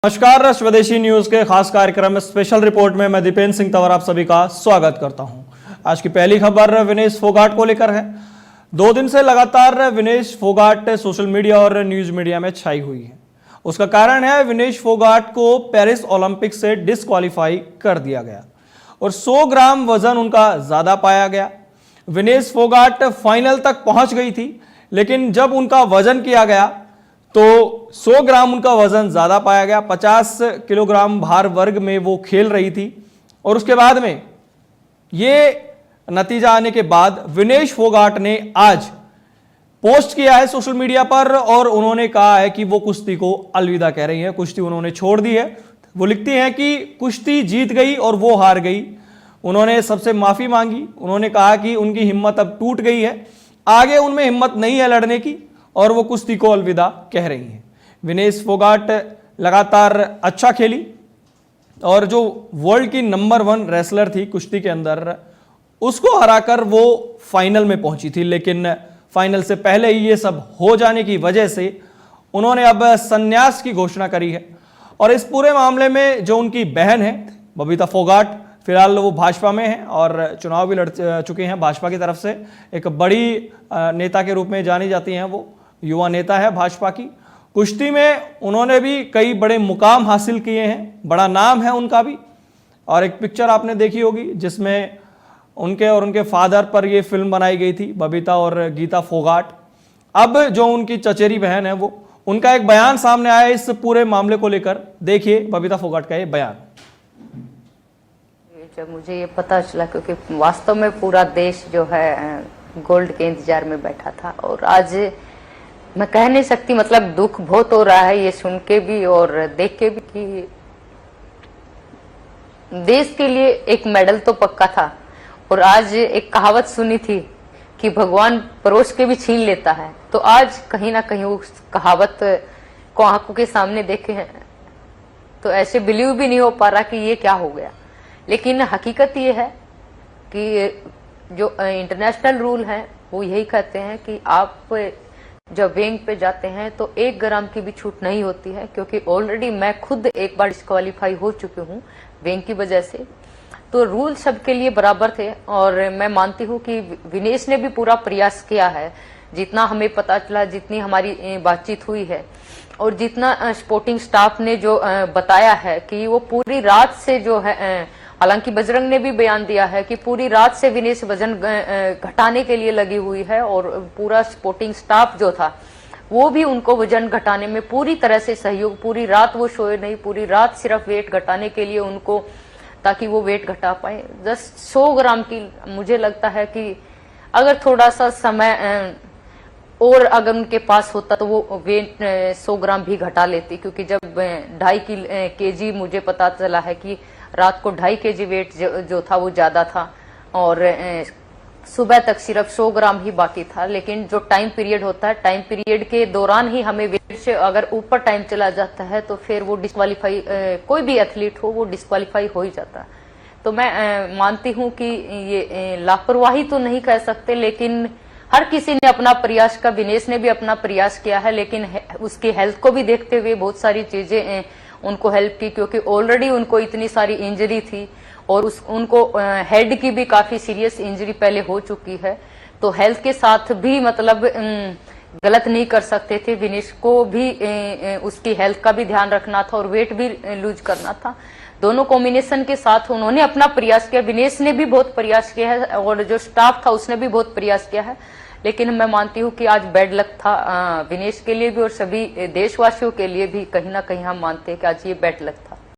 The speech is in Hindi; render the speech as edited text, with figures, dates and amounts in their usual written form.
नमस्कार, स्वदेशी न्यूज के खास कार्यक्रम में स्पेशल रिपोर्ट में मैं दीपेंद्र सिंह तंवर आप सभी का स्वागत करता हूं। आज की पहली खबर विनेश फोगाट को लेकर है। 2 दिन से लगातार विनेश फोगाट सोशल मीडिया और न्यूज मीडिया में छाई हुई है। उसका कारण है विनेश फोगाट को पेरिस ओलंपिक से डिस्क्वालीफाई कर दिया गया और 100 ग्राम वजन उनका ज्यादा पाया गया। विनेश फोगाट फाइनल तक पहुंच गई थी, लेकिन जब उनका वजन किया गया तो 100 ग्राम उनका वजन ज्यादा पाया गया। 50 किलोग्राम भार वर्ग में वो खेल रही थी और उसके बाद में ये नतीजा आने के बाद विनेश फोगाट ने आज पोस्ट किया है सोशल मीडिया पर और उन्होंने कहा है कि वो कुश्ती को अलविदा कह रही है, कुश्ती उन्होंने छोड़ दी है। वो लिखती हैं कि कुश्ती जीत गई और वो हार गई। उन्होंने सबसे माफी मांगी। उन्होंने कहा कि उनकी हिम्मत अब टूट गई है, आगे उनमें हिम्मत नहीं है लड़ने की और वो कुश्ती को अलविदा कह रही हैं। विनेश फोगाट लगातार अच्छा खेली और जो वर्ल्ड की नंबर 1 रेसलर थी कुश्ती के अंदर, उसको हराकर वो फाइनल में पहुंची थी। लेकिन फाइनल से पहले ही ये सब हो जाने की वजह से उन्होंने अब संन्यास की घोषणा करी है। और इस पूरे मामले में जो उनकी बहन है बबीता फोगाट, फिलहाल वो भाजपा में है और चुनाव भी लड़ चुके हैं भाजपा की तरफ से। एक बड़ी नेता के रूप में जानी जाती हैं, वो युवा नेता है भाजपा की। कुश्ती में उन्होंने भी कई बड़े मुकाम हासिल किए हैं, बड़ा नाम है उनका भी। और एक पिक्चर आपने देखी होगी जिसमें उनके और उनके फादर पर ये फिल्म बनाई गई थी, बबीता और गीता फोगाट। अब जो उनकी चचेरी बहन है वो, उनका एक बयान सामने आया इस पूरे मामले को लेकर। देखिए बबीता फोगाट का ये बयान। जब मुझे ये पता चला, क्योंकि वास्तव में पूरा देश जो है गोल्ड के इंतजार में बैठा था, और आज मैं कह नहीं सकती, मतलब दुख बहुत हो रहा है ये सुन के भी और देख के भी कि देश के लिए एक मेडल तो पक्का था। और आज एक कहावत सुनी थी कि भगवान परोस के भी छीन लेता है, तो आज कहीं ना कहीं उस कहावत को आंखों के सामने देखे हैं तो ऐसे बिलीव भी नहीं हो पा रहा कि ये क्या हो गया। लेकिन हकीकत ये है कि जो इंटरनेशनल रूल है वो यही कहते हैं कि आप जब वेंग पे जाते हैं तो 1 ग्राम की भी छूट नहीं होती है, क्योंकि ऑलरेडी मैं खुद एक बार डिस्क्वालीफाई हो चुकी हूँ वेंग की वजह से। तो रूल सबके लिए बराबर थे और मैं मानती हूँ कि विनेश ने भी पूरा प्रयास किया है। जितना हमें पता चला, जितनी हमारी बातचीत हुई है और जितना स्पोर्टिंग स्टाफ ने जो बताया है कि वो पूरी रात से जो है, हालांकि बजरंग ने भी बयान दिया है कि पूरी रात से विनेश वजन घटाने के लिए लगी हुई है और पूरा सपोर्टिंग स्टाफ जो था वो भी उनको वजन घटाने में पूरी तरह से सहयोग, पूरी रात वो सोए नहीं, पूरी रात सिर्फ वेट घटाने के लिए उनको, ताकि वो वेट घटा पाए। जस्ट 100 ग्राम की मुझे लगता है कि अगर थोड़ा सा समय और अगर उनके पास होता तो वो वेट 100 ग्राम भी घटा लेती, क्योंकि जब 2.5 kg मुझे पता चला है कि रात को 2.5 kg वेट जो था वो ज्यादा था और सुबह तक सिर्फ 100 ग्राम ही बाकी था। लेकिन जो टाइम पीरियड होता है, टाइम पीरियड के दौरान ही हमें वेट से अगर ऊपर टाइम चला जाता है तो फिर वो डिस्क्वालीफाई, कोई भी एथलीट हो वो डिस्क्वालीफाई हो ही जाता है। तो मैं मानती हूँ कि ये लापरवाही तो नहीं कह सकते, लेकिन हर किसी ने अपना प्रयास का, विनेश ने भी अपना प्रयास किया है, लेकिन उसकी हेल्थ को भी देखते हुए बहुत सारी चीजें उनको हेल्प की, क्योंकि ऑलरेडी उनको इतनी सारी इंजरी थी और उनको हेड की भी काफी सीरियस इंजरी पहले हो चुकी है। तो हेल्थ के साथ भी मतलब गलत नहीं कर सकते थे। विनेश को भी उसकी हेल्थ का भी ध्यान रखना था और वेट भी लूज करना था। दोनों कॉम्बिनेशन के साथ उन्होंने अपना प्रयास किया। विनेश ने भी बहुत प्रयास किया है और जो स्टाफ था उसने भी बहुत प्रयास किया है। लेकिन मैं मानती हूँ कि आज बैड लक था विनेश के लिए भी और सभी देशवासियों के लिए भी। कहीं ना कहीं हम मानते हैं कि आज ये बैड लक था।